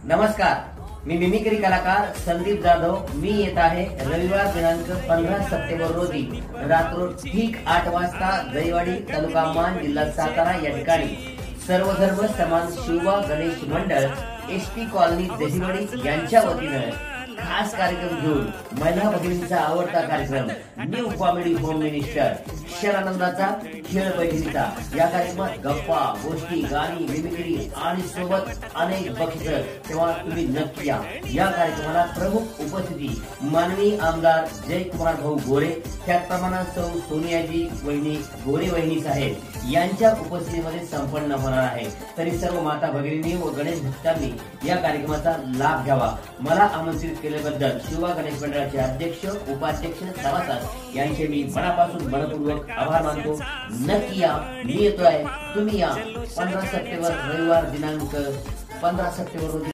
नमस्कार, मी मिमिक्री कलाकार संदीप जाधव। मी येत आहे रविवार दिनांक 15 सप्टेंबर रोजी रात्र ठीक 8 वाजता दहिवाडी, तालुका मान, जिल्हा सातारा या ठिकाणी सर्व धर्म समान शिवबा गणेश मंडळ एसटी कॉलनी दहिवडी यांच्या वतीने खास कार्यक्रम घेऊन महिला भगिनींचा आवडता कार्यक्रम न्यू कॉमेडी होम मिनिस्टर क्षरानंदाचा खेळ बैठकीचा या कार्यक्रमात गप्पा गोष्टी, गाणी, मिमिक्री आणि सोबत अनेक बक्षिसं। तेव्हा तुम्ही नक्की या कार्यक्रमाला प्रमुख उपस्थिती माननीय आमदार जयकुमार भाऊ गोरे, त्याचप्रमाणे सौ सोनियाजी वहिनी गोरे वहिनी साहेब यांच्या उपस्थितीमध्ये संपन्न होणार आहे। तरी सर्व माता भगिनींनी व गणेश भक्तांनी या कार्यक्रमाचा लाभ घ्यावा। मला आमंत्रित केल्याबद्दल शिवबा गणेश मंडळाचे अध्यक्ष, उपाध्यक्ष, सभासद यांचे मी मनापासून मनपूर्वक आभार मानतो। नक्की या, मी येतोय, तुम्ही या। 15 सप्टेंबर रविवार दिनांक 15 सप्टेंबर रोजी